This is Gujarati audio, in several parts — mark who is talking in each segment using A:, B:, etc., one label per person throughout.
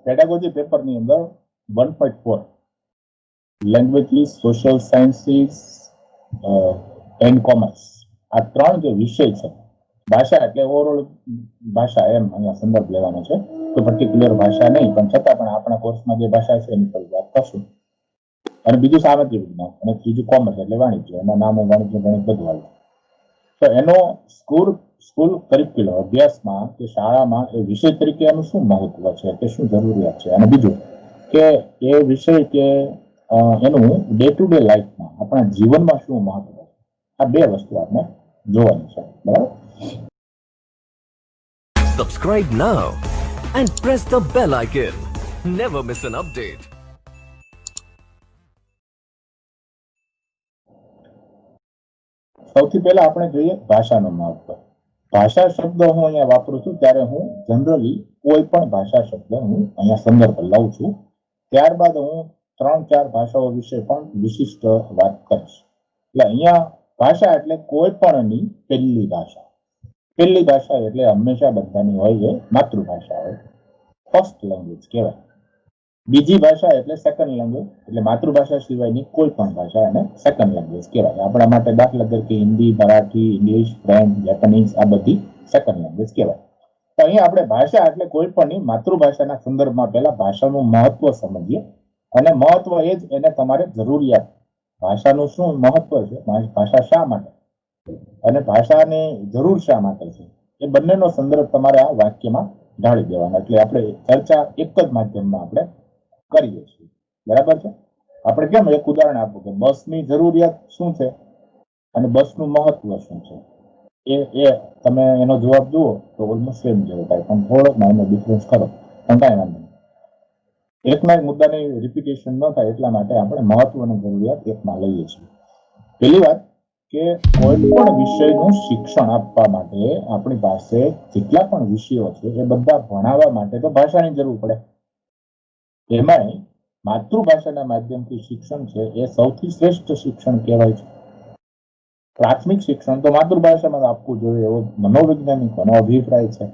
A: પેડાગોજી પેપરની અંદર 1.4 languages, social sciences and commerce, આ 3 જે વિષય છે, ભાષા એટલે ઓવરઓલ ભાષા એમ અહીંયા સંદર્ભ લેવાનો છે, તો પર્ટિક્યુલર ભાષા નહીં, પણ છતાં પણ આપણા કોર્સમાં જે ભાષા છે એની પર વાત કરશું. અને બીજું સામાજિક વિજ્ઞાન અને ત્રીજું કોમર્સ એટલે વાણિજ્ય. એના નામો વાણિજ્ય ગણિત બધું આવે. તો એનો સ્કૂલ કરિક્યુલમ અભ્યાસમાં કે શાળામાં એ વિષય તરીકે એનું શું મહત્વ છે, કે શું જરૂરિયાત છે, અને બીજું કે એ વિષય કે એનું ડે ટુ ડે લાઈફમાં આપણા જીવનમાં શું મહત્વ છે, આ બે વસ્તુ આપણે જોવાની છે. બરાબર.
B: Subscribe now and press the bell icon. Never miss an update.
A: સૌથી પહેલા આપણે જોઈએ ભાષાનું મહત્વ. ભાષા શબ્દ હું અહીંયા વાપરું છું ત્યારે હું જનરલી કોઈ પણ ભાષા શબ્દ હું અહીંયા સંદર્ભ લઉં છું. ત્યારબાદ હું 3-4 ભાષાઓ વિશે પણ વિશિષ્ટ વાત કરીશ. એટલે અહીંયા ભાષા એટલે કોઈ પણની પહેલી ભાષા. પહેલી ભાષા એટલે હંમેશા બધાની હોય એ માતૃભાષા હોય, ફર્સ્ટ લેંગ્વેજ કહેવાય. બીજી ભાષા એટલે સેકન્ડ લેંગ્વેજ, એટલે માતૃભાષા સિવાયની કોઈ પણ ભાષા એને સેકન્ડ લેંગ્વેજ કહેવાય. આપણા માટે દાખલા તરીકે Hindi, Marathi, English, French, Japanese આ બધી સેકન્ડ લેંગ્વેજ કહેવાય. તો અહીંયા આપણે ભાષા એટલે કોઈ પણની માતૃભાષાના સંદર્ભમાં પહેલા ભાષાનું મહત્વ સમજીએ. અને મહત્વ એ જ એને તમારે જરૂરિયાત, ભાષાનું શું મહત્વ છે, ભાષા શા માટે અને ભાષાની જરૂર શા માટે છે, એ બંનેનો સંદર્ભ તમારે આ વાક્યમાં ઢાળી દેવાનો. એટલે આપણે ચર્ચા એક જ માધ્યમમાં આપણે કરીએ છીએ. બરાબર છે. આપણે કેમ એક ઉદાહરણ આપું કે બસની જરૂરિયાત શું છે અને બસનું મહત્વ શું છે, એ તમે એનો જવાબ જુઓ તો ઓલમોસ્ટ સેમ જેવો થાય, પણ થોડોક નાનો ડિફરન્સ કરો, પણ કાંઈ વાંધો નહીં. એકના એક મુદ્દાની રિપીટેશન ન થાય એટલા માટે આપણે મહત્વની જરૂરિયાત એકમાં લઈએ છીએ. પહેલી વાત કે કોઈ પણ વિષયનું શિક્ષણ આપવા માટે આપણી પાસે જેટલા પણ વિષયો છે એ બધા ભણાવવા માટે તો ભાષાની જરૂર પડે. એમાંય માતૃભાષાના માધ્યમથી શિક્ષણ છે એ સૌથી શ્રેષ્ઠ શિક્ષણ કહેવાય છે. પ્રાથમિક શિક્ષણ તો માતૃભાષામાં આપવું જોઈએ એવો મનોવૈજ્ઞાનિકોનો અભિપ્રાય છે.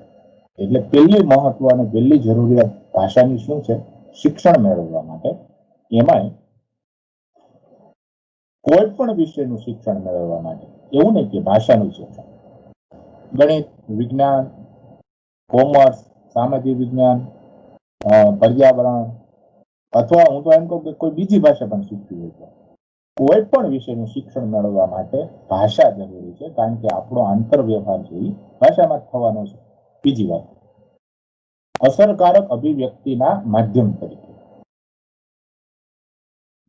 A: એટલે પહેલી મહત્વ અને પહેલી જરૂરિયાત ભાષાની શું છે, શિક્ષણ મેળવવા માટે. એમાંય કોઈ પણ વિષયનું શિક્ષણ મેળવવા માટે, એવું નહીં કે ભાષાનું શિક્ષણ, ગણિત, વિજ્ઞાન, કોમર્સ, સામાજિક વિજ્ઞાન, પર્યાવરણ, અથવા હું તો એમ કહું કે કોઈ બીજી ભાષા પણ શીખવી હોય તો કોઈ પણ વિષયનું શિક્ષણ મેળવવા માટે ભાષા જરૂરી છે, કારણ કે આપણો આંતરવ્યવહાર છે એ ભાષામાં જ થવાનો છે. બીજી વાત, અસરકારક અભિવ્યક્તિના માધ્યમ તરીકે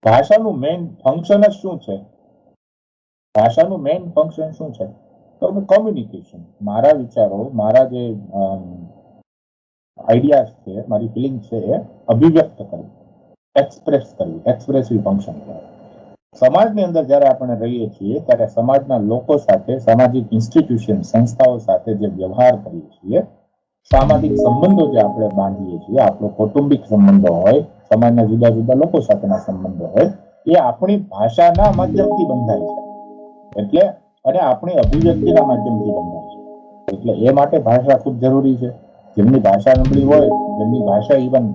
A: ભાષાનું મેઇન ફંક્શન જ શું છે? ભાષાનું મેઇન ફંક્શન શું છે? તો કોમ્યુનિકેશન. મારા વિચારો, મારા જે આઈડિયાઝ છે, મારી ફિલિંગ છે એ અભિવ્યક્ત કરવી, એક્સપ્રેસ કરવી, એક્સપ્રેસિવ ફંક્શન કહેવાય. સમાજની અંદર જ્યારે આપણે રહીએ છીએ ત્યારે સમાજના લોકો સાથે, સામાજિક ઇન્સ્ટિટ્યુશન, સંસ્થાઓ સાથે જે વ્યવહાર કરીએ છીએ, સામાજિક સંબંધો જે આપણે બાંધીએ છીએ, આપણો કૌટુંબિક સંબંધો હોય, સમાજના જુદા જુદા લોકો સાથેના સંબંધો હોય, એ આપણી ભાષાના માધ્યમથી બંધાય છે. એટલે અને આપણી અભિવ્યક્તિના માધ્યમથી બંધાય છે. એટલે એ માટે ભાષા ખૂબ જરૂરી છે. જેમની ભાષા નબળી હોય, જેમની ભાષા ઇવન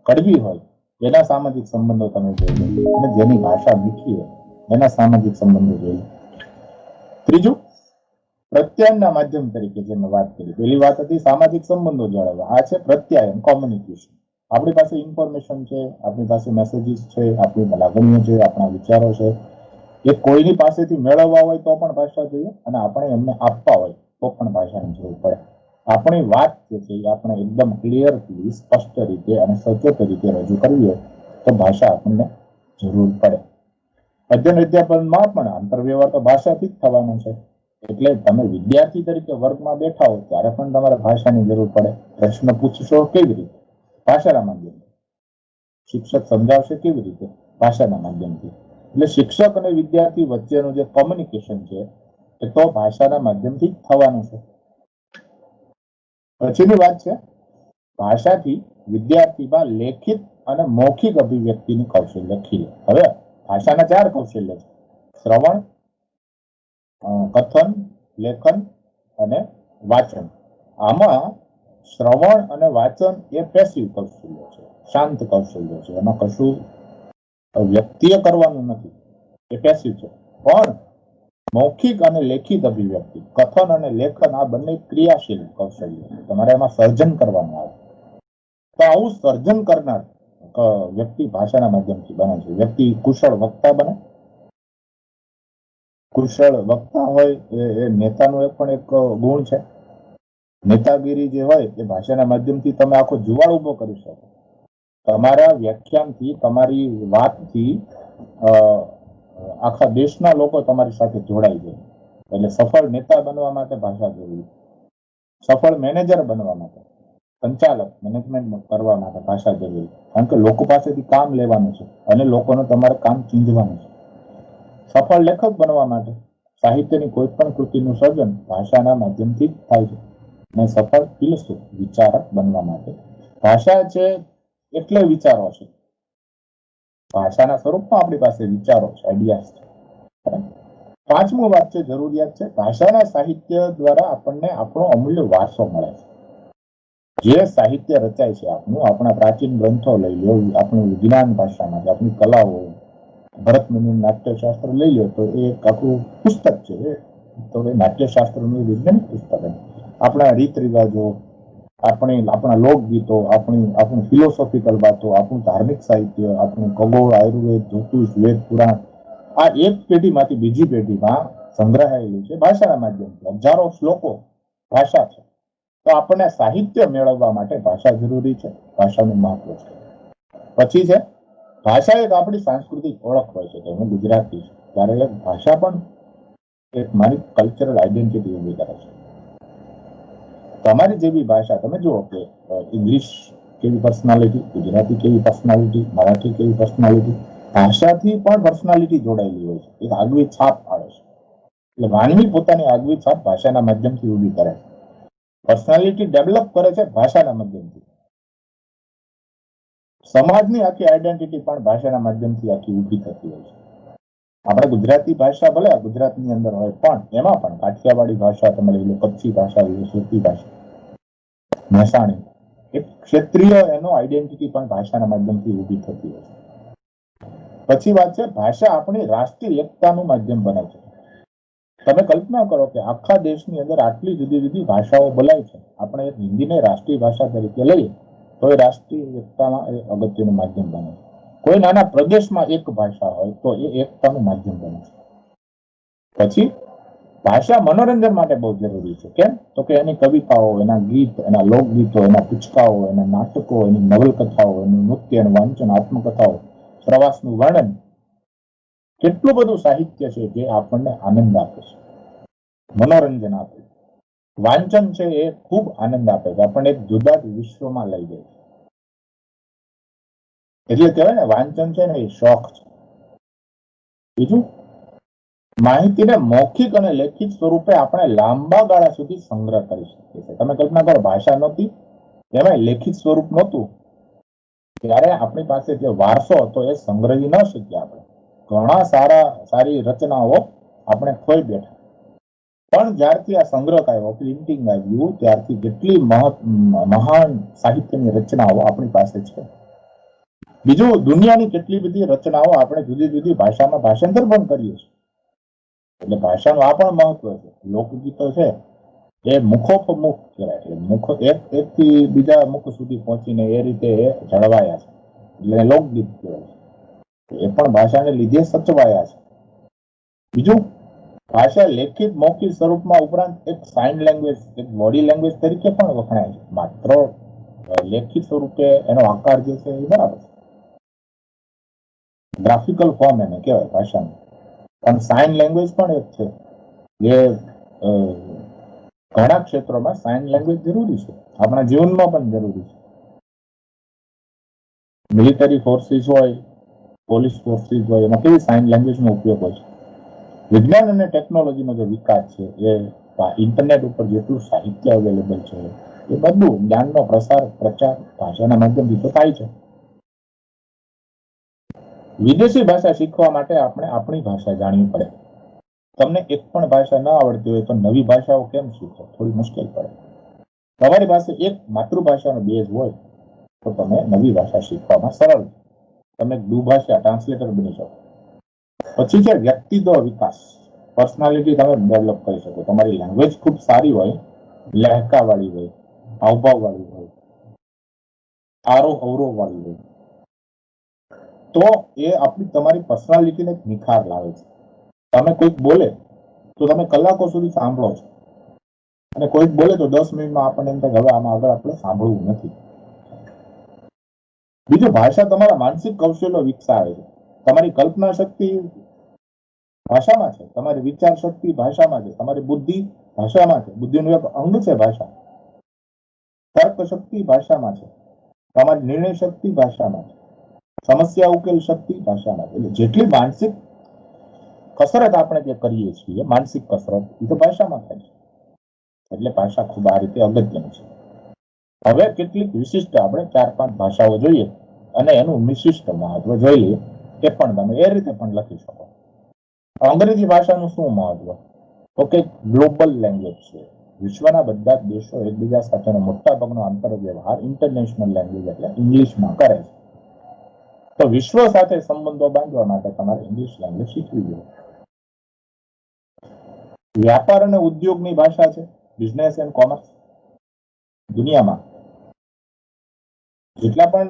A: કડવી હોય, એના સામાજિક સંબંધો તમે જોઈ લો, અને જેની ભાષા મીઠી હોય એના સામાજિક સંબંધો જોઈ લો. ત્રીજું, પ્રત્યાયનના માધ્યમ તરીકે જે મેં વાત કરી, પહેલી વાત હતી સામાજિક સંબંધો જાળવવા, આ છે પ્રત્યાયન, કોમ્યુનિકેશન. આપણી પાસે ઇન્ફોર્મેશન છે, આપણી પાસે મેસેજીસ છે, આપણી લાગણીઓ છે, આપણા વિચારો છે, એ કોઈની પાસેથી મેળવવા હોય તો પણ ભાષા જોઈએ, અને આપણે એમને આપવા હોય તો પણ ભાષાની જરૂર પડે. આપણી વાત જે છે એ આપણે એકદમ ક્લિયરલી, સ્પષ્ટ રીતે અને સચોટ રીતે રજૂ કરવી હોય તો ભાષા આપણને જરૂર પડે. અધ્યયન અધ્યાપનમાં પણ આંતરવ્યવહાર તો ભાષાથી જ થવાનો છે. એટલે તમે વિદ્યાર્થી તરીકે વર્ગમાં બેઠા હો ત્યારે પણ તમારે ભાષાની જરૂર પડે. પ્રશ્ન પૂછશો કેવી રીતે? ભાષાના માધ્યમથી. શિક્ષક સમજાવશે કેવી રીતે? ભાષાના માધ્યમથી. એટલે શિક્ષક અને વિદ્યાર્થી વચ્ચેનું જે કોમ્યુનિકેશન છે એ તો ભાષાના માધ્યમથી જ થવાનું છે. પછીની વાત છે, ભાષાથી વિદ્યાર્થીમાં લેખિત અને મૌખિક અભિવ્યક્તિની કૌશલ્ય ખીલે. હવે ભાષાના 4 કૌશલ્ય છે: શ્રવણ, કથન, લેખન અને વાચન. આમાં શ્રવણ અને વાંચન એ પેસિવ કૌશલ્ય છે, શાંત કૌશલ્ય છે. એમાં કશું વ્યક્તિએ કરવાનું નથી, એ પેસિવ છે. પણ મૌખિક અને લેખિત અભિવ્યક્તિ, કથન અને લેખન આ બંને ક્રિયાશીલ કૌશલ્ય છે. તમારે એમાં સર્જન કરવાનું આવે. તો આવું સર્જન કરનાર વ્યક્તિ ભાષાના માધ્યમથી બને છે. વ્યક્તિ કુશળ વક્તા બને. કુશળ વક્તા હોય એ નેતાનો પણ એક ગુણ છે. નેતાગીરી જે હોય એ ભાષાના માધ્યમથી તમે આખો જુવાળ ઉભો કરી શકો. તમારા વ્યાખ્યાનથી, તમારી વાતથી આખા દેશના લોકો તમારી સાથે જોડાઈ જાય. એટલે સફળ નેતા બનવા માટે ભાષા જરૂરી. સફળ મેનેજર બનવા માટે, સંચાલક મેનેજમેન્ટ કરવા માટે ભાષા જરૂરી. કારણ કે લોકો પાસેથી કામ લેવાનું છે અને લોકોને તમારે કામ ચીંધવાનું છે. સફળ લેખક બનવા માટે, સાહિત્યની કોઈ પણ કૃતિનું સર્જન ભાષાના માધ્યમથી જ થાય છે. અને સફળ ફિલોસોફ, વિચારક બનવા માટે ભાષા છે એટલે વિચારો છે. ભાષાના સ્વરૂપમાં આપણી પાસે વિચારો છે, આઈડિયાઝ છે. પાંચમું વાત છે, જરૂરિયાત છે, ભાષાના સાહિત્ય દ્વારા આપણને આપણો અમૂલ્ય વારસો મળે છે. જે સાહિત્ય રચાય છે આપણું, આપણા પ્રાચીન ગ્રંથો લઈ લો, આપણું વિજ્ઞાન ભાષામાં, આપણી કલાઓ, ભરત મુનિનું નાટ્યશાસ્ત્ર લઈ લો તો એ એક આખું પુસ્તક છે. તો એ નાટ્યશાસ્ત્રનું વૈજ્ઞાનિક પુસ્તક. આપણા રીત રિવાજો, આપણા લોકગીતો, આપણી ફિલોસોફિકલ વાતો, આપણું ધાર્મિક સાહિત્ય, આપણું ખગોળ, આયુર્વેદ, જ્યોતિષ, વેદ, પુરાણ, આ એક પેઢીમાંથી બીજી પેઢીમાં સંગ્રહાયેલું છે ભાષાના માધ્યમથી. હજારો શ્લોકો ભાષા છે. તો આપણને સાહિત્ય મેળવવા માટે ભાષા જરૂરી છે. ભાષાનું મહત્વ છે. પછી છે ભાષા એક આપણી સાંસ્કૃતિક ઓળખ હોય છે કે હું ગુજરાતી છું, ત્યારે એક ભાષા પણ એક મારી કલ્ચરલ આઈડેન્ટિટી ઉભી કરે છે. તમારી જે બી ભાષા, તમે જુઓ કે ઇંગ્લિશ કેવી પર્સનાલિટી, ગુજરાતી કેવી પર્સનાલિટી, મરાઠી કેવી પર્સનાલિટી, ભાષાથી પણ પર્સનાલિટી જોડાયેલી હોય છે. એક આગવી છાપ આવે છે. એટલે માનવી પોતાની આગવી છાપ ભાષાના માધ્યમથી ઊભી કરે છે. પર્સનાલિટી ડેવલપ કરે છે ભાષાના માધ્યમથી. સમાજની આખી આઈડેન્ટિટી પણ ભાષાના માધ્યમથી આખી ઊભી થતી હોય છે. આપણે ગુજરાતી ભાષા ભલે ગુજરાતની અંદર હોય, પણ એમાં પણ કાઠિયાવાડી ભાષા તમે લઈ લો, કચ્છી ભાષા લઈ લો, સુરતી ભાષા, મહેસાણી, એક ક્ષેત્રીય એનો આઈડેન્ટિટી પણ ભાષાના માધ્યમથી ઊભી થતી હોય છે. પછી વાત છે ભાષા આપણી રાષ્ટ્રીય એકતાનું માધ્યમ બને છે. તમે કલ્પના કરો કે આખા દેશની અંદર આટલી જુદી જુદી ભાષાઓ બોલાય છે. આપણે એક હિન્દીને રાષ્ટ્રીય ભાષા તરીકે લઈએ તો એ રાષ્ટ્રીય એકતામાં એ અગત્યનું માધ્યમ બને છે. કોઈ નાના પ્રદેશમાં એક ભાષા હોય તો એ એકતાનું માધ્યમ બને છે. પછી ભાષા મનોરંજન માટે બહુ જરૂરી છે. કેમ? તો કે એની કવિતાઓ, એના ગીત, એના લોકગીતો, એના ટૂચકાઓ, એના નાટકો, એની નવલકથાઓ, એનું નૃત્ય, એનું વાંચન, આત્મકથાઓ, પ્રવાસનું વર્ણન, કેટલું બધું સાહિત્ય છે જે આપણને આનંદ આપે છે, મનોરંજન આપે છે. વાંચન છે એ ખૂબ આનંદ આપે છે, આપણને એક જુદા જ વિશ્વમાં લઈ જાય છે. એટલે કહેવાય ને વાંચન છે ને એ શોખ છે. બીજું, માહિતીને મૌખિક અને લેખિત સ્વરૂપે આપણે લાંબા ગાળા સુધી સંગ્રહ કરી શકીએ છીએ. તમે કલ્પના કરો, ભાષા નહોતી, એમાં લેખિત સ્વરૂપ નહોતું, ત્યારે આપણી પાસે જે વારસો હતો એ સંગ્રહી ન શક્યા આપણે. ઘણા સારી રચનાઓ આપણે ખોઈ બેઠા. પણ જ્યારથી આ સંગ્રહ આવ્યો, પ્રિન્ટિંગ આવ્યું, ત્યારથી કેટલી મહાન સાહિત્યની રચનાઓ આપણી પાસે છે. બીજું, દુનિયાની કેટલી બધી રચનાઓ આપણે જુદી જુદી ભાષામાં ભાષાંતર પણ કરીએ છીએ. એટલે ભાષાનું આ પણ મહત્વ છે. લોકગીતો છે એ મુખોપમુખ કહેવાય. એટલે એકથી બીજા મુખ સુધી પહોંચીને એ રીતે એ જળવાયા છે, એટલે લોકગીત કહેવાય છે. એ પણ ભાષાને લીધે સચવાયા છે. બીજું, ભાષા લેખિત મૌખિક સ્વરૂપમાં ઉપરાંત એક સાઇન લેંગ્વેજ, એક બોડી લેંગ્વેજ તરીકે પણ વખણાય છે. માત્ર લેખિત સ્વરૂપે એનો આકાર જે છે એ બરાબર છે, ગ્રાફિકલ ફોર્મ એને કહેવાય ભાષાનું. પણ સાઇન લેંગ્વેજ પણ એક છે જે ઘણા ક્ષેત્રોમાં સાઇન લેંગ્વેજ જરૂરી છે, આપણા જીવનમાં પણ જરૂરી છે. મિલિટરી ફોર્સિસ હોય, પોલીસ ફોર્સિસ હોય, એમાં કેવી સાઇન લેંગ્વેજનો ઉપયોગ હોય છે. વિજ્ઞાન અને ટેકનોલોજીનો જે વિકાસ છે એ ઇન્ટરનેટ ઉપર જેટલું સાહિત્ય અવેલેબલ છે એ બધું જ્ઞાનનો પ્રચાર ભાષાના માધ્યમથી તો થાય છે. વિદેશી ભાષા શીખવા માટે આપણે આપણી ભાષા જાણવી પડે. તમને એક પણ ભાષા ન આવડતી હોય તો નવી ભાષાઓ કેમ શીખો? થોડી મુશ્કેલ પડે. તમારી પાસે એક માતૃભાષાનો બેઝ હોય તો તમે નવી ભાષા શીખવામાં સરળ, તમે દુભાષા ટ્રાન્સલેટર બની શકો. પછી છે વ્યક્તિત્વ વિકાસ, પર્સનાલિટી તમે ડેવલપ કરી શકો. તમારી લેંગ્વેજ ખૂબ સારી હોય, લહેકા વાળી હોય, હાવભાવ વાળી હોય, આરોહ અવરોહ વાળી હોય, તો એ આપણી તમારી પર્સનાલિટીને નિખાર લાવે છે. તમે કોઈક બોલે તો તમે કલાકો સુધી સાંભળો છો, અને કોઈક બોલે તો 10 મિનિટમાં આપણને એમ થાય હવે આમાં આગળ આપણે સાંભળવું નથી. બીજું, ભાષા તમારા માનસિક કૌશલ્યો વિકસાવે છે. તમારી કલ્પના શક્તિ ભાષામાં છે, તમારી વિચાર શક્તિ ભાષામાં છે, તમારી બુદ્ધિ ભાષામાં છે, બુદ્ધિનું એક અંગ છે ભાષા. તર્ક શક્તિ ભાષામાં છે, તમારી નિર્ણય શક્તિ ભાષામાં છે, સમસ્યા ઉકેલ શક્તિ ભાષામાં છે. એટલે જેટલી માનસિક કસરત આપણે જે કરીએ છીએ, માનસિક કસરત, એ તો ભાષામાં થાય છે. એટલે ભાષા ખૂબ આ રીતે અગત્યની છે. હવે કેટલીક વિશિષ્ટ આપણે 4-5 ભાષાઓ જોઈએ અને એનું વિશિષ્ટ મહત્વ જોઈ લઈએ. એ પણ તમે એ રીતે પણ લખી શકો. અંગ્રેજી ભાષાનું શું મહત્વ? તો કે ગ્લોબલ લેંગ્વેજ છે. વિશ્વના બધા જ દેશો એકબીજા સાથેનો મોટા ભાગનો આંતરવ્યવહાર ઇન્ટરનેશનલ લેંગ્વેજ એટલે ઇંગ્લિશમાં કરે છે. તો વિશ્વ સાથે સંબંધો બાંધવા માટે તમારે ઇંગ્લિશ લેંગ્વેજ શીખવી જોઈએ. વ્યાપાર અને ઉદ્યોગની ભાષા છે બિઝનેસ એન્ડ કોમર્સ. દુનિયામાં જેટલા પણ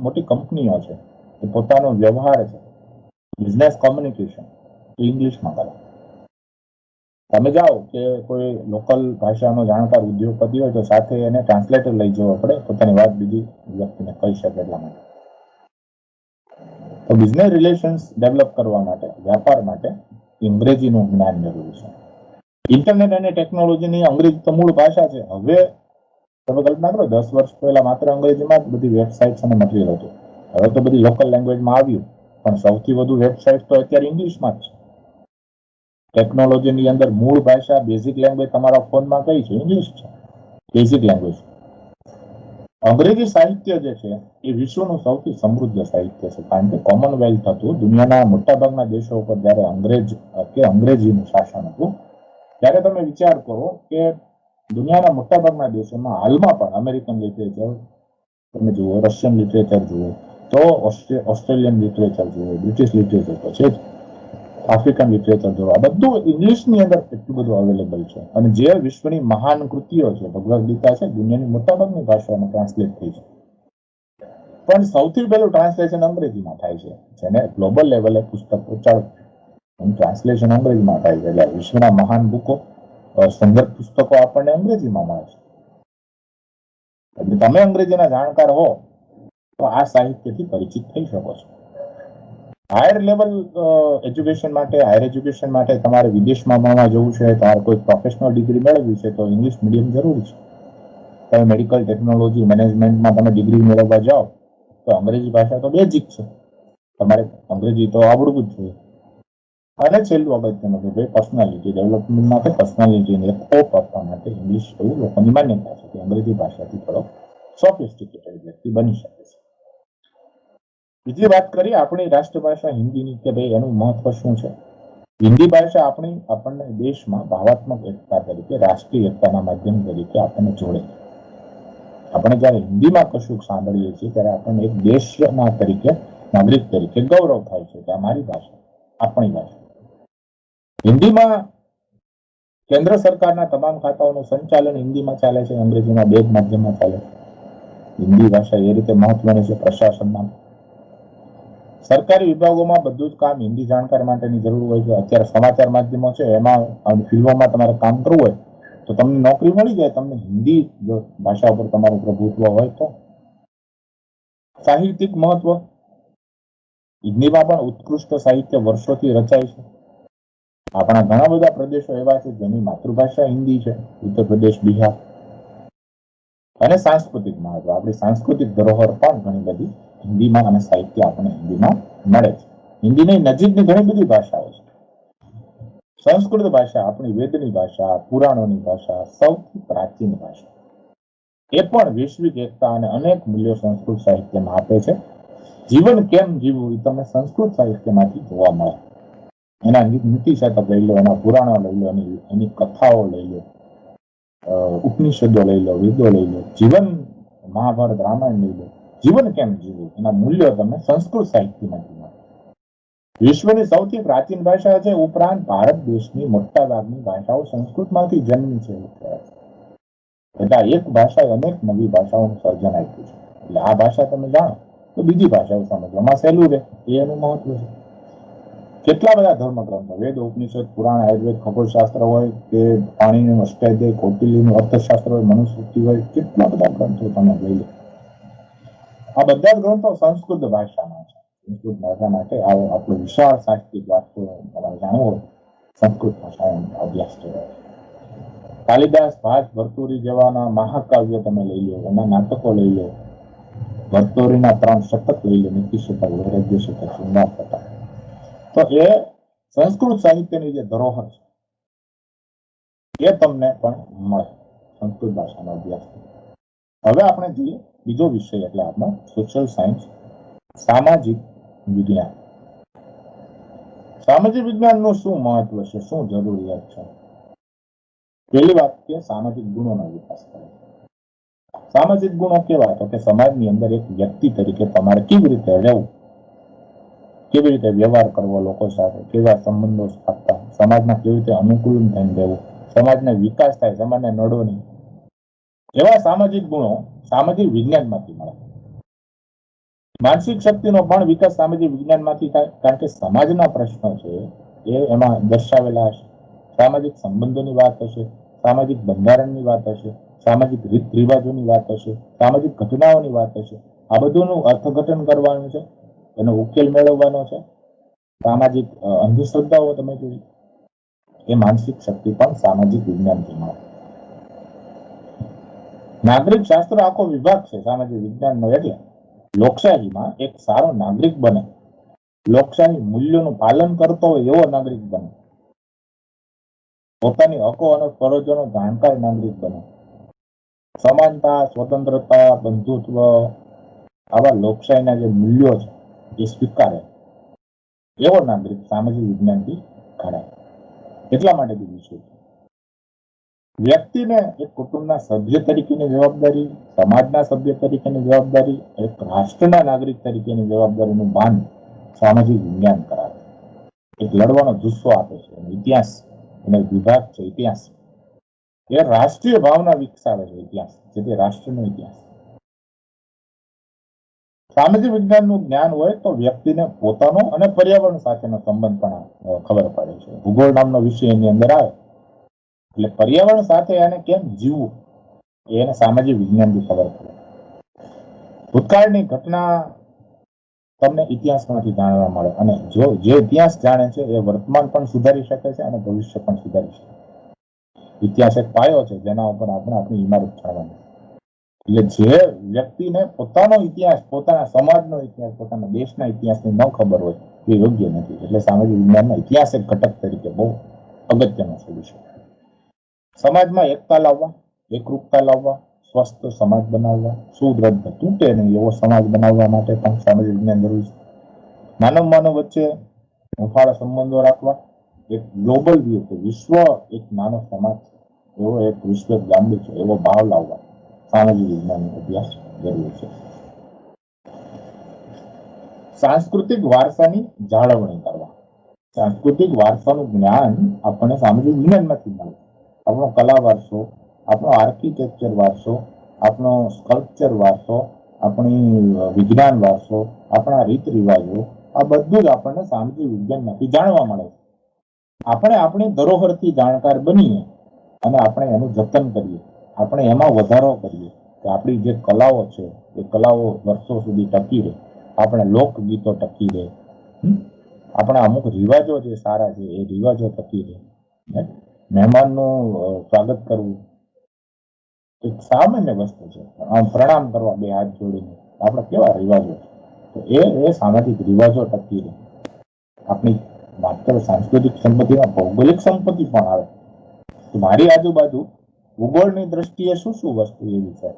A: મોટી કંપનીઓ છે એ પોતાનો વ્યવહાર છે, બિઝનેસ કોમ્યુનિકેશન ઇંગ્લિશમાં કરે. તમે જાઓ કે કોઈ લોકલ ભાષાનો જાણકાર ઉદ્યોગપતિ હોય તો સાથે એને ટ્રાન્સલેટર લઈ જવો પડે, પોતાની વાત બીજી વ્યક્તિને કહી શકે એટલા માટે. તો બિઝનેસ રિલેશન્સ ડેવલપ કરવા માટે, વ્યાપાર માટે અંગ્રેજીનું જ્ઞાન જરૂરી છે. ઇન્ટરનેટ અને ટેકનોલોજીની અંગ્રેજી તો મૂળ ભાષા છે. હવે તમે કલ્પના કરો 10 વર્ષ પહેલા માત્ર અંગ્રેજીમાં જ બધી વેબસાઇટ્સ અને મટીરિયલ હતું. હવે તો બધી લોકલ લેંગ્વેજમાં આવ્યું, પણ સૌથી વધુ વેબસાઇટ તો અત્યારે ઇંગ્લિશમાં જ છે. ટેકનોલોજીની અંદર મૂળ ભાષા, બેઝિક લેંગ્વેજ તમારા ફોનમાં કઈ છે? ઇંગ્લિશ છે, બેઝિક લેંગ્વેજ. અંગ્રેજી સાહિત્ય જે છે એ વિશ્વનું સૌથી સમૃદ્ધ સાહિત્ય છે, કારણ કે કોમનવેલ્થ હતું, દુનિયાના મોટાભાગના દેશો ઉપર જ્યારે અંગ્રેજીનું શાસન હતું, ત્યારે તમે વિચાર કરો કે દુનિયાના મોટાભાગના દેશોમાં હાલમાં પણ અમેરિકન લિટરેચર તમે જુઓ, રશિયન લિટરેચર જુઓ, તો ઓસ્ટ્રેલિયન લિટરેચર જુઓ, બ્રિટિશ લિટરેચર તો છે જ, આફ્રિકન લિટરેચર જુઓ, આ બધું ઇંગ્લિશની અંદર એટલું બધું અવેલેબલ છે. અને જે વિશ્વની મહાન કૃતિઓ છે, ભગવદ્ ગીતા છે, દુનિયાની મોટાભાગની ભાષાઓમાં ટ્રાન્સલેટ થઈ છે. પણ સૌથી પહેલું ટ્રાન્સલેશન અંગ્રેજીમાં થાય છે, જેને ગ્લોબલ લેવલે પુસ્તક પહોંચાડવું ટ્રાન્સલેશન અંગ્રેજીમાં થાય છે. એટલે વિશ્વના મહાન બુકો, સંદર્ભ પુસ્તકો આપણને અંગ્રેજીમાં મળે છે. એટલે તમે અંગ્રેજીના જાણકાર હો તો આ સાહિત્યથી પરિચિત થઈ શકો છો. હાયર લેવલ હાયર એજ્યુકેશન માટે તમારે વિદેશમાં ભણવા જવું છે, તમારે કોઈ પ્રોફેશનલ ડિગ્રી મેળવવી છે, તો ઇંગ્લિશ મીડિયમ જરૂરી છે. તમે મેડિકલ ટેકનોલોજી મેનેજમેન્ટમાં તમે ડિગ્રી મેળવવા જાઓ તો અંગ્રેજી ભાષા તો બેઝિક છે, તમારે અંગ્રેજી તો આવડવું જ જોઈએ. અને છેલ્લું અગત્યનું કે ભાઈ પર્સનાલિટી ડેવલપમેન્ટ માટે, પર્સનાલિટીને સ્કોપ આપવા માટે ઇંગ્લિશ એવું લોકોની માન્યતા છે કે અંગ્રેજી ભાષાથી થોડો સોફિસ્ટિકેટેડ વ્યક્તિ બની શકે છે. બીજી વાત કરીએ આપણી રાષ્ટ્રભાષા હિન્દીની, કે ભાઈ એનું મહત્વ શું છે. હિન્દી ભાષા આપણને દેશમાં ભાવાત્મક એકતા તરીકે, રાષ્ટ્રીય એકતાના માધ્યમ તરીકે આપણને જોડે. આપણે જ્યારે હિન્દીમાં કશું સાંભળીએ છીએ ત્યારે આપણને એક દેશના તરીકે, નાગરિક તરીકે ગૌરવ થાય છે કે આ મારી ભાષા, આપણી ભાષા. હિન્દીમાં કેન્દ્ર સરકારના તમામ ખાતાઓનું સંચાલન હિન્દીમાં ચાલે છે, અંગ્રેજીના બે જ માધ્યમમાં ચાલે છે. હિન્દી ભાષા એ રીતે મહત્વની છે પ્રશાસનમાં. સરકારી વિભાગોમાં બધું જ કામ હિન્દી જાણકાર માટેની જરૂર હોય છે. અત્યારે સમાચાર માધ્યમો છે, એમાં ફિલ્મોમાં તમારે કામ કરવું હોય તો તમને નોકરી મળી જાય, તમને હિન્દી જો ભાષા ઉપર તમારું પ્રભુત્વ હોય તો. સાહિત્યિક મહત્વ, હિન્દીમાં પણ ઉત્કૃષ્ટ સાહિત્ય વર્ષોથી રચાય છે. આપણા ઘણા બધા પ્રદેશો એવા છે જેની માતૃભાષા હિન્દી છે, ઉત્તર પ્રદેશ, બિહાર. અને સાંસ્કૃતિક મહત્વ, આપણી સાંસ્કૃતિક ધરોહર પણ ઘણી બધી હિન્દીમાં અને સાહિત્ય આપણને હિન્દીમાં મળે છે. હિન્દીની નજીકની ઘણી બધી ભાષાઓ છે. સંસ્કૃત ભાષા આપણી વેદની ભાષા, પુરાણોની ભાષા, સૌથી પ્રાચીન ભાષા. એ પણ વૈશ્વિક એકતા અને અનેક મૂલ્યો સંસ્કૃત સાહિત્યમાં આપે છે. જીવન કેમ જીવવું એ તમને સંસ્કૃત સાહિત્યમાંથી જોવા મળે. એના નીતિ શતક લઈ લો, એના પુરાણો લઈ લો, એની કથાઓ લઈ લો, ઉપનિષદો લઈ લો, વેદો લઈ લો, જીવન, મહાભારત, રામાયણ લઈ લો, જીવન કેમ જીવવું એના મૂલ્યો તમને સંસ્કૃત સાહિત્યમાંથી મળે. વિશ્વની સૌથી પ્રાચીન ભાષા છે, ઉપરાંત ભારત દેશની મોટા ભાગની ભાષાઓ સંસ્કૃતમાંથી જન્મી છે. એટલે એક ભાષાએ અનેક નવી ભાષાઓનું સર્જન આપ્યું છે. એટલે આ ભાષા તમે જાણો તો બીજી ભાષાઓ સમજવામાં સહેલું રહે, એ એનું મહત્વ છે. કેટલા બધા ધર્મગ્રંથો, વેદ, ઉપનિષદ, પુરાણ, આયુર્વેદ, ખગોળશાસ્ત્ર હોય કે પાણીનું અષ્ટાધ્યાય, કૌટિલ્યનું અર્થશાસ્ત્ર હોય, મનુસ્મૃતિ હોય, કેટલા બધા ગ્રંથો તમે લઈ લો. આ બધા જ ગ્રંથો સંસ્કૃત ભાષામાં છે. સંસ્કૃત ભાષા માટે આપણો વિશાળ સાહિત્યિક વારસો જાણવો હોય, સંસ્કૃત ભાષાનો અભ્યાસ કરવો. કાલિદાસ, ભાસ, ભર્તુરી જેવાના મહાકાવ્ય તમે લઈ લો, એના નાટકો લઈ લો, ભર્તુરીના 3 શતક લઈ લો, નીતિ શતક, વૈરાગ્ય શતક, શૃંગાર શતક, તો એ સંસ્કૃત સાહિત્યની જે ધરોહર છે એ તમને પણ મળે સંસ્કૃત ભાષાનો અભ્યાસ. હવે આપણે જોઈએ બીજો વિષય, એટલે આપણો સોશિયલ સાયન્સ, સામાજિક વિજ્ઞાન. સામાજિક વિજ્ઞાનનું શું મહત્વ છે, શું જરૂરિયાત છે? પહેલી વાત કે સામાજિક ગુણોનો વિકાસ કરે. સામાજિક ગુણો કેવા? તો કે સમાજની અંદર એક વ્યક્તિ તરીકે તમારે કેવી રીતે રહેવું, કેવી રીતે વ્યવહાર કરવો લોકો સાથે, કેવા સંબંધો સ્થાપવા, સમાજમાં કેવી રીતે અનુકૂળ થઈને રહેવું, સમાજનો વિકાસ થાય, સમાજને નડો નહીં, એવા સામાજિક ગુણો સામાજિક વિજ્ઞાનમાંથી મળે. માનસિક શક્તિનો પણ વિકાસ સામાજિક વિજ્ઞાનમાંથી થાય, કારણ કે સમાજના પ્રશ્નો છે એ એમાં દર્શાવેલા હશે. સામાજિક સંબંધોની વાત હશે, સામાજિક બંધારણની વાત હશે, સામાજિક રીત રિવાજોની વાત હશે, સામાજિક ઘટનાઓની વાત હશે. આ બધુંનું અર્થઘટન કરવાનું છે, એનો ઉકેલ મેળવવાનો છે. સામાજિક અંધશ્રદ્ધાઓ તમે જોઈ, એ માનસિક શક્તિ પણ સામાજિક વિજ્ઞાનથી મળે. નાગરિક શાસ્ત્ર આખો વિભાગ છે સામાજિક વિજ્ઞાનનો. એટલે લોકશાહીમાં એક સારો નાગરિક બને, લોકશાહી મૂલ્યોનું પાલન કરતો હોય એવો નાગરિક બને, પોતાની હકો અને ફરજોનો જાણકાર નાગરિક બને, સમાનતા, સ્વતંત્રતા, બંધુત્વ, આવા લોકશાહીના જે મૂલ્યો છે એ સ્વીકારે એવો નાગરિક સામાજિક વિજ્ઞાનથી ઘડાય. એટલા માટે બીજું છે વ્યક્તિને એક કુટુંબના સભ્ય તરીકેની જવાબદારી, સમાજના સભ્ય તરીકેની જવાબદારી, એક રાષ્ટ્રના નાગરિક તરીકેની જવાબદારીનું ભાન સામાજિક વિજ્ઞાન કરાવે. એક લડવાનો જુસ્સો આપે છે. ઇતિહાસ અને વિભાગ છે ઇતિહાસ, એ રાષ્ટ્રીય ભાવના વિકસાવે છે. ઇતિહાસ જે તે રાષ્ટ્રનો ઇતિહાસ. સામાજિક વિજ્ઞાનનું જ્ઞાન હોય તો વ્યક્તિને પોતાનો અને પર્યાવરણ સાથેનો સંબંધ પણ ખબર પડે છે. ભૂગોળ નામનો વિષય એની અંદર આવે એટલે પર્યાવરણ સાથે એને કેમ જીવવું એને સામાજિક વિજ્ઞાનથી ખબર પડે. ભૂતકાળની ઘટના તમને ઇતિહાસમાંથી જાણવા મળે, અને જો જે ઇતિહાસ જાણે છે એ વર્તમાન પણ સુધારી શકે છે અને ભવિષ્ય પણ સુધારી શકે. ઇતિહાસ એક પાયો છે જેના ઉપર આપણે આપણી ઇમારત ચડવાની. એટલે જે વ્યક્તિને પોતાનો ઇતિહાસ, પોતાના સમાજનો ઇતિહાસ, પોતાના દેશના ઇતિહાસની ન ખબર હોય એ યોગ્ય નથી. એટલે સામાજિક વિજ્ઞાનના ઇતિહાસ એક ઘટક તરીકે બહુ અગત્યનો સોલ્યુશન. સમાજમાં એકતા લાવવા, એકરૂપતા લાવવા, સ્વસ્થ સમાજ બનાવવા, સુદ્રઢ તૂટે નહીં એવો સમાજ બનાવવા માટે પણ સામાજિક વિજ્ઞાન જરૂરી છે. માનવ માનવ વચ્ચે હૂંફાળા સંબંધો રાખવા, એક ગ્લોબલ વ્યૂ કે વિશ્વ એક નાનો સમાજ છે એવો, એક વિશ્વ ગાંડી છે એવો ભાવ લાવવા સામાજિક વિજ્ઞાનનો અભ્યાસ જરૂરી છે. સાંસ્કૃતિક વારસાની જાળવણી કરવા. સાંસ્કૃતિક વારસાનું જ્ઞાન આપણને સામાજિક વિજ્ઞાનમાંથી મળે. આપણો કલા વારસો, આપણો આર્કિટેક્ચર વારસો, આપણો સ્કલ્પચર વારસો, આપણી વિજ્ઞાન વારસો, આપણા રીત રિવાજો, આ બધું જ આપણને સામાજિક વિજ્ઞાનમાંથી જાણવા મળે છે. આપણે આપણી ધરોહરથી જાણકાર બનીએ અને આપણે એનું જતન કરીએ, આપણે એમાં વધારો કરીએ કે આપણી જે કલાઓ છે એ કલાઓ વર્ષો સુધી ટકી રહે, આપણે લોકગીતો ટકી રહે, આપણા અમુક રિવાજો જે સારા છે એ રિવાજો ટકી રહે. મહેમાનનું સ્વાગત કરવું એક સામાન્ય વસ્તુ છે. આમ પ્રણામ કરવા બે હાથ જોડીને, આપણે કેવા રિવાજો છે, એ સામાજિક રિવાજો ટકી રહે. આપણી માત્ર સાંસ્કૃતિક સંપત્તિમાં ભૌગોલિક સંપત્તિ પણ આવે. મારી આજુબાજુ ભૂગોળની દ્રષ્ટિએ શું શું વસ્તુ એવી છે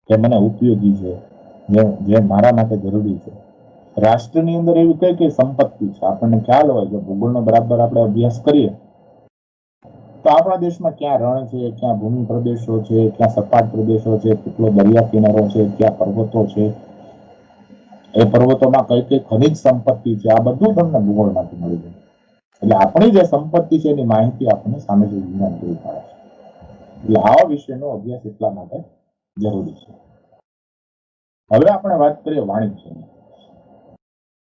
A: કે મને ઉપયોગી છે, જે મારા માટે જરૂરી છે. રાષ્ટ્રની અંદર એવી કઈ કઈ સંપત્તિ છે આપણને ખ્યાલ હોય કે ભૂગોળનો બરાબર આપણે અભ્યાસ કરીએ તો આપણા દેશમાં ક્યાં રણ છે, ક્યાં ભૂમિ પ્રદેશો છે, ક્યાં સપાટ પ્રદેશો છે, કેટલો દરિયા કિનારો છે, ક્યાં પર્વતો છે, એ પર્વતોમાં કઈ કઈ ખનિજ સંપત્તિ છે, આ બધું તમને ભૂગોળમાંથી મળી જાય. એટલે આપણી જે સંપત્તિ છે એની માહિતી આપણને સામાજિક વિજ્ઞાન પૂરી પાડે છે. એટલે આવા વિષયનો અભ્યાસ એટલા માટે જરૂરી છે. હવે આપણે વાત કરીએ વાણિજ્યની.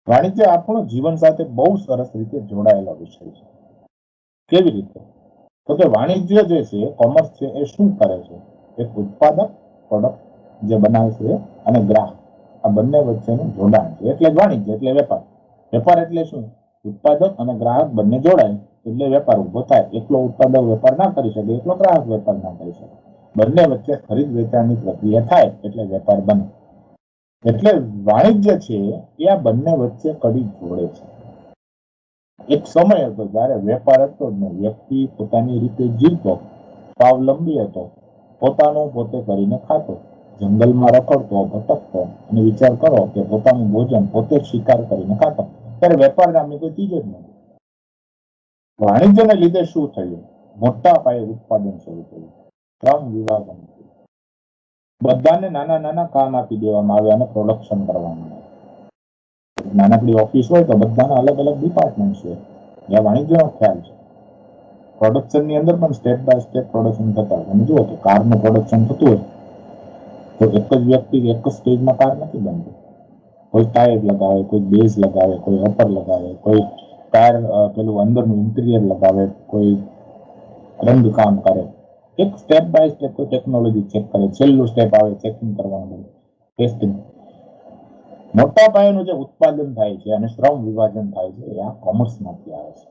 A: વાણિજ્ય આપણું જીવન સાથે બહુ સરસ રીતે જોડાયેલો વિષય છે. કેવી રીતે? તો કે વાણિજ્ય જે છે, કોમર્સ છે, એ શું કરે છે? એક ઉત્પાદક, પ્રોડક્ટ જે બનાવે છે, અને ગ્રાહક, આ બંને વચ્ચેનું જોડાણ છે. એટલે જ વાણિજ્ય એટલે વેપાર. વેપાર એટલે શું? ઉત્પાદક અને ગ્રાહક બંને જોડાય એટલે વેપાર ઉભો થાય. એકલો ઉત્પાદક વેપાર ના કરી શકે, એકલો ગ્રાહક વેપાર ના કરી શકે. બંને વચ્ચે ખરીદ વેચાણની પ્રક્રિયા થાય એટલે વેપાર બને. એટલે વાણિજ્ય છે એ આ બંને વચ્ચે કડી જોડે છે. એક સમય હતો જ્યારે વેપાર હતો જ નહીં. વ્યક્તિ પોતાની રીતે જીવતો, સ્વાવલંબી હતો, પોતાનું પોતે કરીને ખાતો, જંગલમાં રખડતો, ભટકતો અને વિચાર કરો કે પોતાનું ભોજન પોતે જ શિકાર કરીને ખાતો. ત્યારે વેપાર નામની કોઈ ચીજ જ નથી. વાણિજ્યને લીધે શું થયું? મોટા પાયે ઉત્પાદન શરૂ થયું, શ્રમ વિભાજન થયું, બધાને નાના નાના કામ આપી દેવામાં આવ્યા અને પ્રોડક્શન કરવામાં આવ્યું. નાનકડી ઓફિસ હોય તો બધાના અલગ અલગ ડિપાર્ટમેન્ટ છે. જ્યાં વાણિજ્યનો ખ્યાલ છે. પ્રોડક્શનની અંદર પણ સ્ટેપ બાય સ્ટેપ પ્રોડક્શન થતા હોય. તમે જુઓ તો કારનું પ્રોડક્શન થતું હોય તો એક જ વ્યક્તિ એક જ સ્ટેજમાં કાર નથી બનતી. કોઈ ટાયર લગાવે, કોઈ બેઝ લગાવે, કોઈ અપર લગાવે, કોઈ ટાયર પેલું અંદરનું ઇન્ટિરિયર લગાવે, કોઈ રંગકામ કરે. એક સ્ટેપ બાય સ્ટેપ કોઈ ટેકનોલોજી ચેક કરે. છેલ્લું સ્ટેપ આવે ચેકિંગ કરવાનું, ટેસ્ટિંગ. મોટા પાયાનું જે ઉત્પાદન થાય છે અને શ્રમ વિભાજન થાય છે એ આ કોમર્સમાંથી આવે છે.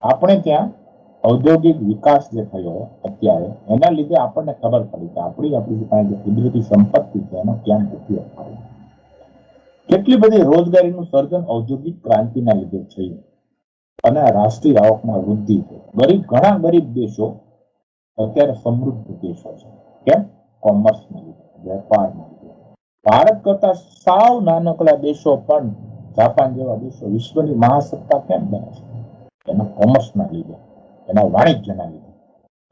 A: આપણે ત્યાં ઔદ્યોગિક વિકાસ જે થયો અત્યારે એના લીધે આપણને ખબર પડી કે આપણી પાસે જે કુદરતી સંપત્તિ છે એનો ક્યાં ઉપયોગ કરવો. કેટલી બધી રોજગારીનું સર્જન ઔદ્યોગિક ક્રાંતિના લીધે થયું અને રાષ્ટ્રીય આવકમાં વૃદ્ધિ થઈ. ઘણા ગરીબ દેશો અત્યારે સમૃદ્ધ દેશો છે. કેમ? કોમર્સના લીધે, વેપારના લીધે. ભારત કરતા સાવ નાનકડા દેશો પણ, જાપાન જેવા દેશો, વિશ્વની મહાસત્તા કેમ બને છે? એના કોમર્સના લીધે, એના વાણિજ્યના લીધે.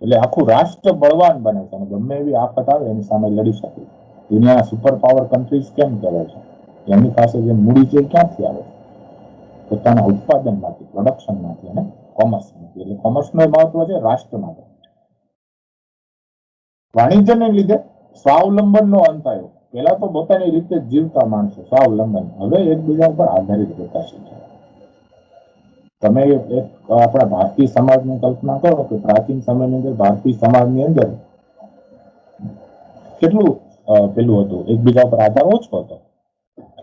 A: એટલે આખું રાષ્ટ્ર બળવાન બને છે અને ગમે એવી આફત આવે એની સામે લડી શકે. દુનિયાના સુપર પાવર કન્ટ્રીઝ કેમ કહેવાય છે? એમની પાસે જે મૂડી છે ક્યાંથી આવે? પોતાના ઉત્પાદનમાંથી, પ્રોડક્શનમાંથી અને કોમર્સમાંથી. એટલે કોમર્સનું મહત્વ છે રાષ્ટ્ર માટે. વાણિજ્યને લીધે સ્વાવલંબનનો અંત આવ્યો. પહેલા તો પોતાની રીતે જીવતા માણસો સ્વાવલંબન, હવે એકબીજા ઉપર આધારિત રહેતા શીખ્યા. તમે એક આપણા ભારતીય સમાજની કલ્પના કરો કે પ્રાચીન સમયની અંદર ભારતીય સમાજની અંદર કેટલું પેલું હતું, એકબીજા પર આધાર ઓછો હતો.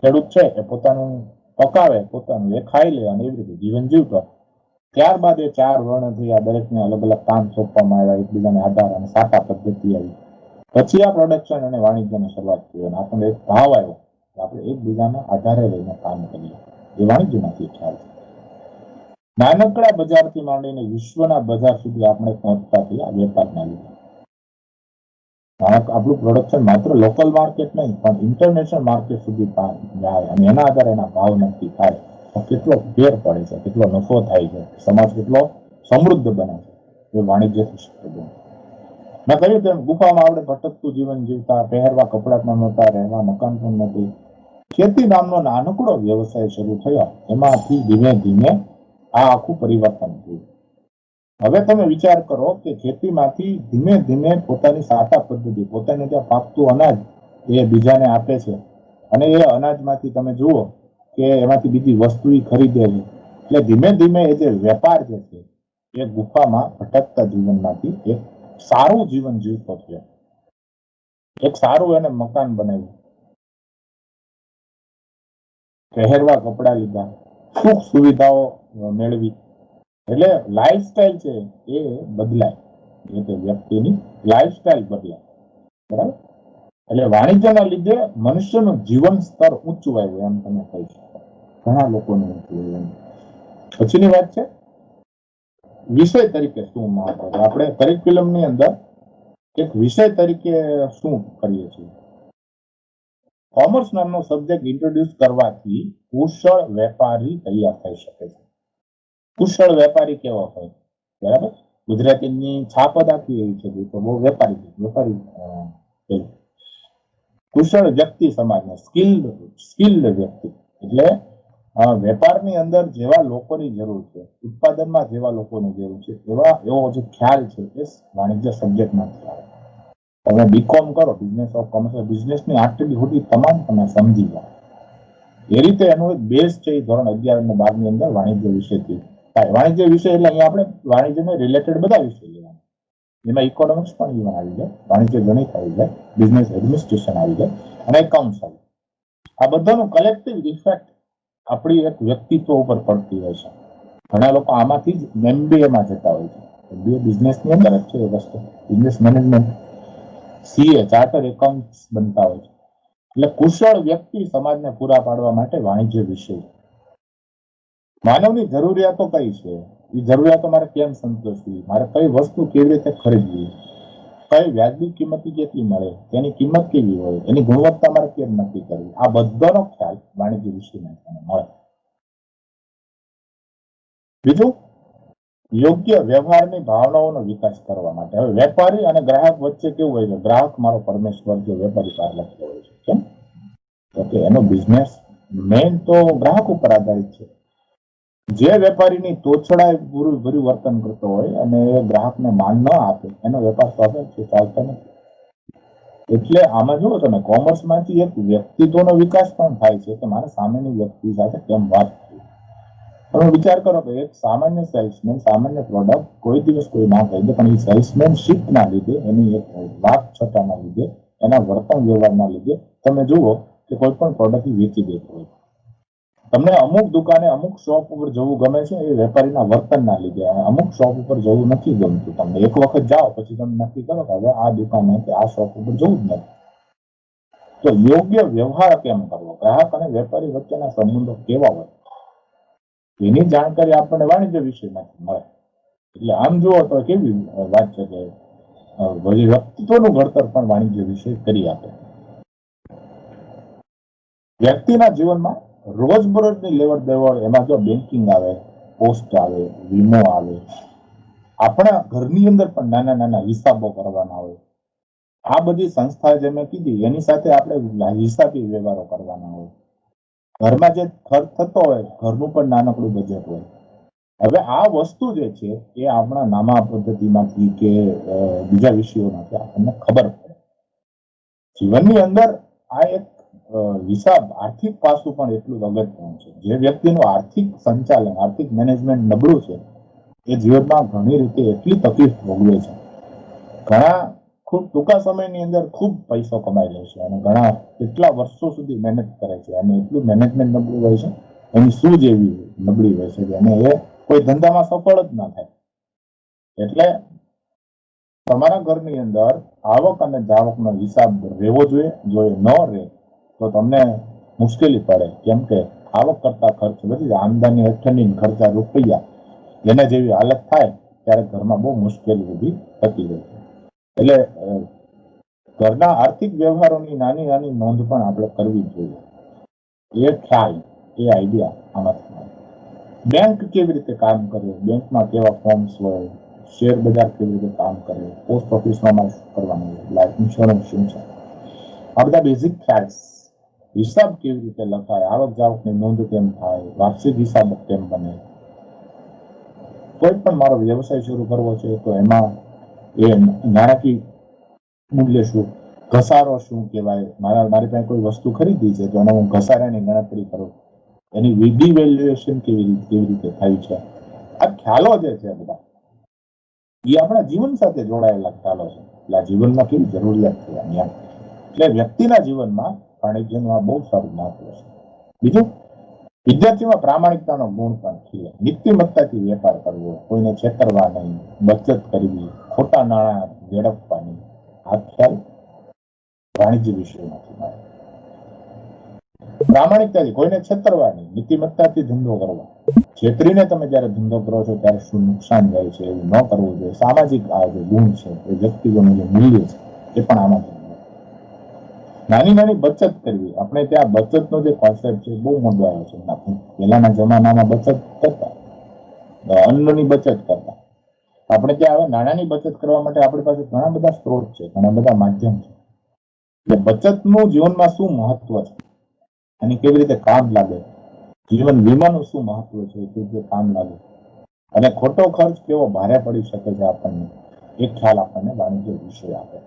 A: ખેડૂત છે એ પોતાનું પકાવે, પોતાનું એ ખાઈ લે અને એવી રીતે જીવન જીવતો. ત્યારબાદ એ ચાર વર્ણ થયા, દરેકને અલગ અલગ કામ સોંપવામાં આવ્યા, એકબીજાને આધાર અને સાટા પદ્ધતિ આવી. પછી આ પ્રોડક્શન અને વાણિજ્યની શરૂઆત થઈ અને આપણને એક ભાવ આવ્યો કે આપણે એકબીજાના આધારે લઈને કામ કરીએ. એ વાણિજ્યમાંથી ખ્યાલ છે. નાનકડા બજારથી માંડીને વિશ્વના બજાર સુધી આપણે પહોંચતા થયા વેપારના લીધે. આપણું પ્રોડક્શન માત્ર લોકલ માર્કેટ નહીં પણ ઇન્ટરનેશનલ માર્કેટ સુધી જાય અને એના આધારે એના ભાવ નક્કી થાય તો કેટલો ફેર પડે છે, કેટલો નફો થાય છે, સમાજ કેટલો સમૃદ્ધ બને છે. એ વાણિજ્યથી શક્ય બને. મેં કહ્યું તેમ ગુફામાં આપણે ભટકતું જીવન જીવતા, પહેરવા કપડાં પણ નહોતા, રહેવા મકાન પણ નહોતું. ખેતી નામનો નાનકડો વ્યવસાય શરૂ થયો. એમાંથી ધીમે ધીમે આ આખું પરિવર્તન થયું. હવે તમે વિચાર કરો કે ખેતીમાંથી ધીમે ધીમે પોતાની સાટા પદ્ધતિ, પોતાને ત્યાં પાકતું અનાજ એ બીજાને આપે છે અને એ અનાજમાંથી તમે જુઓ કે એમાંથી બીજી વસ્તુ ખરીદે છે. એટલે ધીમે ધીમે એ જે વેપાર જે છે એ ગુફામાં ભટકતા જીવનમાંથી એક સારું જીવન જીવતો થયો. એક સારું એને મકાન બનાવ્યું, પહેરવા કપડા લીધા, સુખ સુવિધાઓ મેળવી. એટલે લાઈફસ્ટાઈલ છે એ બદલાય, એટલે વ્યક્તિની લાઈફસ્ટાઈલ બદલાય. બરાબર? એટલે વાણિજ્યના લીધે મનુષ્યનું જીવન સ્તર ઊંચું આવ્યું એમ તમે કહી શકો. ઘણા લોકોને ઊંચું આવ્યું. પછીની વાત છે વિષય તરીકે શું મહત્વ છે. આપણે કરિક્યુલમની અંદર એક વિષય તરીકે શું કરીએ છીએ? કોમર્સ નામનો સબ્જેક્ટ ઇન્ટ્રોડ્યુસ કરવાથી કુશળ વેપારી તૈયાર થઈ શકે છે. કુશળ વેપારી કેવો હોય? બરાબર? ગુજરાતીની છાપ જ આખી એવી છે કે તો બહુ વેપારી પેલું કુશળ વ્યક્તિ સમાજને સ્કિલ્ડ વ્યક્તિ એટલે વેપારની અંદર જેવા લોકોની જરૂર છે, ઉત્પાદનમાં જેવા લોકોની જરૂર છે, એવો જે ખ્યાલ છે એ વાણિજ્ય સબ્જેક્ટમાંથી આવે. તમે બીકોમ કરો, બિઝનેસ ઓફ કોમર્સ, બિઝનેસની આટલી મોટી તમામ તમે સમજી જાઓ. એ રીતે એનો એક બેઝ છે એ ધોરણ 11 અને 12 ની અંદર વાણિજ્ય વિષયથી થાય. વાણિજ્ય વિષય એટલે અહીંયા આપણે વાણિજ્યને રિલેટેડ બધા વિષય લેવાના. એમાં ઇકોનોમિક્સ પણ even આવી જાય, વાણિજ્ય ગણિત આવી જાય, બિઝનેસ એડમિનિસ્ટ્રેશન આવી જાય અને એકાઉન્ટ્સ આવી જાય. આ બધાનું કલેક્ટિવ ઇફેક્ટ આપણી એક વ્યક્તિત્વ ઉપર પડતી હોય છે. ઘણા લોકો આમાંથી જ MBA જતા હોય છે. MBA બિઝનેસની અંદર જ છે એ વસ્તુ, business management, CA charter accounts બનતા હોય છે. એટલે કુશળ વ્યક્તિ સમાજને પૂરા પાડવા માટે વાણિજ્ય વિષય. માનવની જરૂરિયાતો કઈ છે, એ જરૂરિયાતો મારે કેમ સંતોષવી, મારે કઈ વસ્તુ કેવી રીતે ખરીદવી, કઈ વ્યાજબી કિંમતી કેટલી મળે, તેની કિંમત કેવી હોય, એની ગુણવત્તા મારે કેમ નક્કી કરવી, આ બધાનો ખ્યાલ વાણિજ્ય વિષયમાં મળે. બીજું, યોગ્ય વ્યવહારની ભાવનાઓનો વિકાસ કરવા માટે. હવે વેપારી અને ગ્રાહક વચ્ચે કેવું હોય છે, ગ્રાહક મારો પરમેશ્વર છે, વેપારી બહાર લખતો હોય છે. કેમ? તો કે એનો બિઝનેસ મેઇન તો ગ્રાહક ઉપર આધારિત છે. જે વેપારીની તોછડાઈ ભર્યું વર્તન કરતો હોય અને એ ગ્રાહકને માન ન આપે, એનો વેપાર સ્વાભાવિક છે, ચાલતો નથી. એટલે આમાં જુઓ તમે, કોમર્સમાંથી એક વ્યક્તિત્વનો વિકાસ પણ થાય છે કે મારે સામેની વ્યક્તિ સાથે કેમ વાત કરવી. તમે વિચાર કરો કે એક સામાન્ય સેલ્સમેન સામાન્ય પ્રોડક્ટ કોઈ દિવસ કોઈ ના કહી દે, પણ એ સેલ્સમેનશીપના લીધે, એની એક વાત છટાના લીધે, એના વર્તન વ્યવહારના લીધે તમે જુઓ કે કોઈ પણ પ્રોડક્ટ વેચી દેતો હોય. તમને અમુક દુકાને અમુક શોપ ઉપર જવું ગમે છે એ વેપારીના વર્તનના લીધે. અમુક શોપ ઉપર જવું નથી ગમતું તમને. એક વખત જાઓ પછી તમે નક્કી કરો કે હવે આ દુકાને કે આ શોપ ઉપર જવું જ નથી. તો યોગ્ય વ્યવહાર કેમ કરવો, ગ્રાહક અને વેપારી વચ્ચેના સંબંધો કેવા હોય, એની જાણકારી આપણને વાણિજ્ય વિષયમાંથી મળે. એટલે આમ જુઓ તો કેવી વાત છે કે વ્યક્તિત્વનું ઘડતર પણ વાણિજ્ય વિષય કરી આપે. વ્યક્તિના જીવનમાં રોજબરોજની લેવડ દેવડ, એમાં જો બેન્કિંગ આવે, પોસ્ટ આવે, વીમો આવે, આપણા ઘરની અંદર પણ નાના નાના હિસાબો કરવાના હોય. આ બધી સંસ્થા જે મેં કીધી એની સાથે આપણે હિસાબી વ્યવહારો કરવાના હોય. ઘરમાં જે ખર્ચ થતો હોય, ઘરનું પણ નાનકડું બજેટ હોય. હવે આ વસ્તુ જે છે એ આપણા નામા પદ્ધતિમાંથી કે બીજા વિષયોમાંથી આપણને ખબર પડે. જીવનની અંદર આ એક હિસાબ, આર્થિક પાસું પણ એટલું જ અગત્યનું છે. જે વ્યક્તિનું આર્થિક સંચાલન, આર્થિક મેનેજમેન્ટ નબળું છે, એ જીવનમાં ઘણી રીતે એટલી તકલીફ ભોગવે છે. ઘણા ખૂબ ટૂંકા સમયની અંદર ખૂબ પૈસો કમાઈ લે છે અને ઘણા કેટલા વર્ષો સુધી મહેનત કરે છે અને એટલું મેનેજમેન્ટ નબળું હોય છે, એની સૂઝ એવી નબળી હોય છે કે એને એ કોઈ ધંધામાં સફળ જ ના થાય. એટલે તમારા ઘરની અંદર આવક અને જાવકનો હિસાબ રહેવો જોઈએ. જો એ ન રહે તો તમને મુશ્કેલી પડે. કેમ કે આવક કરતા ખર્ચ વધી, આમદની હેઠળની ખર્ચા રૂપિયા, જેને જેવી હાલત થાય ત્યારે ઘરમાં બહુ મુશ્કેલી ઊભી થતી હોય. એટલે ઘરના આર્થિક વ્યવહારોની નાની નાની નોંધ પણ આપણે કરવી જોઈએ. એ ખ્યાલ, એ આઈડિયા આમાંથી. બેંક કેવી રીતે કામ કરે, બેંકમાં કેવા ફોર્મ્સ હોય, શેર બજાર કેવી રીતે કામ કરે, પોસ્ટ ઓફિસમાં શું કરવાનું, લાઈફ ઇન્સ્યોરન્સ શું છે, આ બધા બેઝિક ખ્યાલ. હિસાબ કેવી રીતે લખાય, આવક જાવકની નોંધ કેમ થાય, વાર્ષિક હિસાબ કેમ બને. કોઈ પણ મારો વ્યવસાય શરૂ કરવો છે તો એમાં એ નાણાકીય મૂલ્ય શું, ઘસારો શું કહેવાય, મારી પાસે કોઈ વસ્તુ ખરીદી છે તો એને હું ઘસારાની ગણતરી કરું, એની ડિવેલ્યુએશન કેવી રીતે થાય છે. આ ખ્યાલો જે છે બધા, એ આપણા જીવન સાથે જોડાયેલા ખ્યાલો છે. એટલે આ જીવનમાં કેવી જરૂરિયાત છે આની. એટલે વ્યક્તિના જીવનમાં વાણિજ્યનું આ બહુ સારું મહત્વ છે. બીજું, વિદ્યાર્થીમાં પ્રામાણિકતાનો ગુણ પણ ખીલે. નીતિમત્તાથી વેપાર કરવો, કોઈને છેતરવા નહીં, બચત કરવી, ખોટા નાણાં વેડફવાની, આ ખ્યાલ વાણિજ્ય વિષયમાંથી મળે. પ્રામાણિકતાથી કોઈને છેતરવા નહીં, નીતિમત્તાથી ધંધો કરવો. છેતરીને તમે જયારે ધંધો કરો છો ત્યારે શું નુકસાન જાય છે એવું ન કરવું જોઈએ. સામાજિક આ જે ગુણ છે, એ વ્યક્તિગતનું જે મૂલ્ય છે, એ પણ આમાંથી. નાની નાની બચત કરવી. આપણે ત્યાં બચતનો જે કોન્સેપ્ટ છે બહુ મોટો આવ્યો છે. પહેલાના જમાનામાં બચત કરતા, અન્નની બચત કરતા. આપણે ત્યાં હવે નાણાંની બચત કરવા માટે આપણી પાસે ઘણા બધા સ્ત્રોત છે, ઘણા બધા માધ્યમ છે. એટલે બચતનું જીવનમાં શું મહત્વ છે અને કેવી રીતે કામ લાગે, જીવન વીમાનું શું મહત્વ છે, કેવી રીતે કામ લાગે, અને ખોટો ખર્ચ કેવો ભારે પડી શકે છે આપણને, એ ખ્યાલ આપણને વાણિજ્ય વિષય આપે.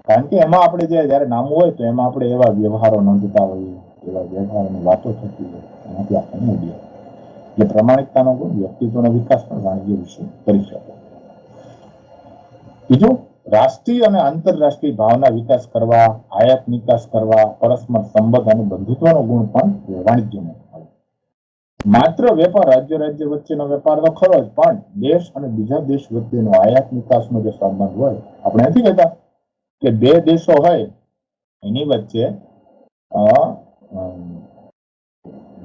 A: કારણ કે એમાં આપણે જયારે નામું હોય તો એમાં આપણે એવા વ્યવહારો નોંધતા હોઈએ, એવા વ્યવહારોની વાતો થતી હોય, એનાથી આપણને ઉડ્યા. એટલે પ્રમાણિકતાનો ગુણ વ્યક્તિત્વનો વિકાસ પણ વાણિજ્ય વિષય કરી શકે. બીજું, રાષ્ટ્રીય અને આંતરરાષ્ટ્રીય ભાવના વિકાસ કરવા, આયાત નિકાસ કરવા, પરસ્પર સંબંધ અને બંધુત્વનો ગુણ પણ વાણિજ્યમાં આવે. માત્ર વેપાર રાજ્ય વચ્ચેનો વેપાર તો ખરો જ, પણ દેશ અને બીજા દેશ વચ્ચેનો આયાત નિકાસનો જે સંબંધ હોય, આપણે નથી કહેતા કે બે દેશો હોય એની વચ્ચે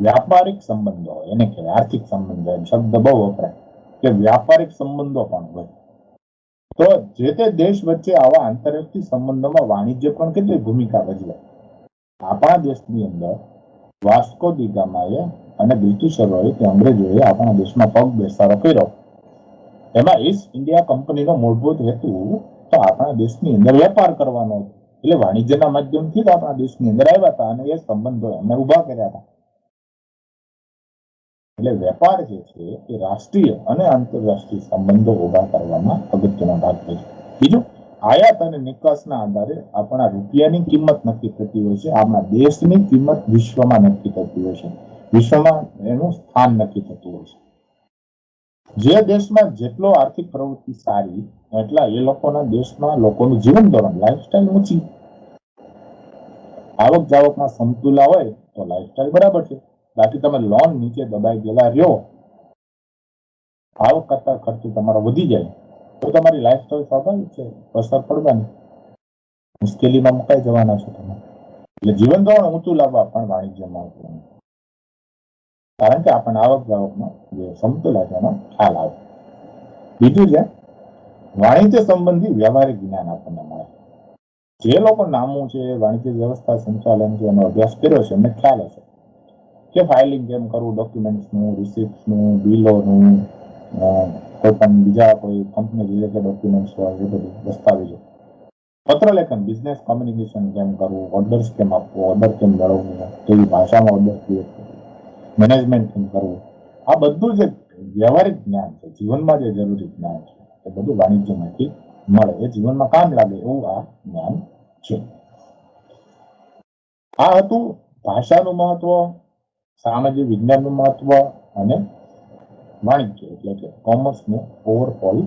A: વ્યાપારિક સંબંધો હોય, એને કહેવાય આર્થિક સંબંધો. એમ શબ્દ બહુ વપરાય કે વ્યાપારિક સંબંધો પણ હોય. તો જે તે દેશ વચ્ચે આવા આંતરરાષ્ટ્રીય સંબંધોમાં વાણિજ્ય પણ કેટલી ભૂમિકા ભજવે. આપણા દેશની અંદર વાસ્કો દી ગામાએ અને બ્રિટિશરોએ કે અંગ્રેજોએ આપણા દેશમાં પગ બેસારો કર્યો. એમાં ઈસ્ટ ઇન્ડિયા કંપનીનો મૂળભૂત હેતુ તો આપણા દેશની અંદર વેપાર કરવાનો હતો. એટલે વાણિજ્યના માધ્યમથી જ આપણા દેશની અંદર આવ્યા હતા અને એ સંબંધો એમને ઉભા કર્યા હતા. એટલે વેપાર જે છે એ રાષ્ટ્રીય અને આંતરરાષ્ટ્રીય સંબંધો ઉભા કરવામાં અગત્યનો ભાગ ભજવે. બીજું, આયાત અને નિકાસના આધારે આપણા રૂપિયાની કિંમત નક્કી થતી હોય છે, આપણા દેશની કિંમત વિશ્વમાં નક્કી થતી હોય છે, વિશ્વમાં એનું સ્થાન નક્કી થતું હોય છે. જે દેશમાં જેટલો આર્થિક પ્રવૃત્તિ સારી એટલા એ લોકોના દેશમાં લોકોનું જીવન ધોરણ લાઈફસ્ટાઈલ ઊંચી. આવક જાવકમાં સમતુલા હોય તો લાઈફસ્ટાઈલ બરાબર છે. બાકી તમે લોન નીચે દબાઈ ગયેલા રહ્યો, આવક કરતા ખર્ચ તમારો વધી જાય તો તમારી લાઈફસ્ટાઈલ સ્વાભાવિક છે અસર પડવાની, મુશ્કેલીમાં મુકાઈ જવાના છો તમે. એટલે જીવન ધોરણ ઊંચું લાવવા પણ વાણિજ્યમાં કારણ કે આપણને આવક જાવકમાં જે સમતુલા છે એનો ખ્યાલ આવે. બીજું છે વાણિજ્ય સંબંધી વ્યવહારિક જ્ઞાન આપણને મળે. જે લોકો નામું છે, વાણિજ્ય વ્યવસ્થા સંચાલન છે, એનો અભ્યાસ કર્યો છે, એમને ખ્યાલ હશે કે ફાઇલિંગ કેમ કરવું, ડોક્યુમેન્ટ્સનું, રિસિપ્ટનું, બિલોનું, કોઈ પણ બીજા કોઈ કંપની રિલેટેડ ડોક્યુમેન્ટ્સ હોય એ બધું દસ્તાવેજો, પત્રલેખન, બિઝનેસ કોમ્યુનિકેશન કેમ કરવું, ઓર્ડર્સ કેમ આપવો, ઓર્ડર કેમ મેળવવું, કેવી ભાષામાં ઓર્ડર ક્રિએટ કરવું, મેનેજમેન્ટ કેમ કરવું, આ બધું જે વ્યવહારિક જ્ઞાન છે, જીવનમાં જે જરૂરી જ્ઞાન છે, એ બધું વાણિજ્યમાંથી મળે. એ જીવનમાં કામ લાગે એવું આ જ્ઞાન છે. આ હતું ભાષાનું મહત્વ, સામાજિક વિજ્ઞાનનું મહત્વ અને વાણિજ્ય એટલે કે કોમર્સનું ઓવરઓલ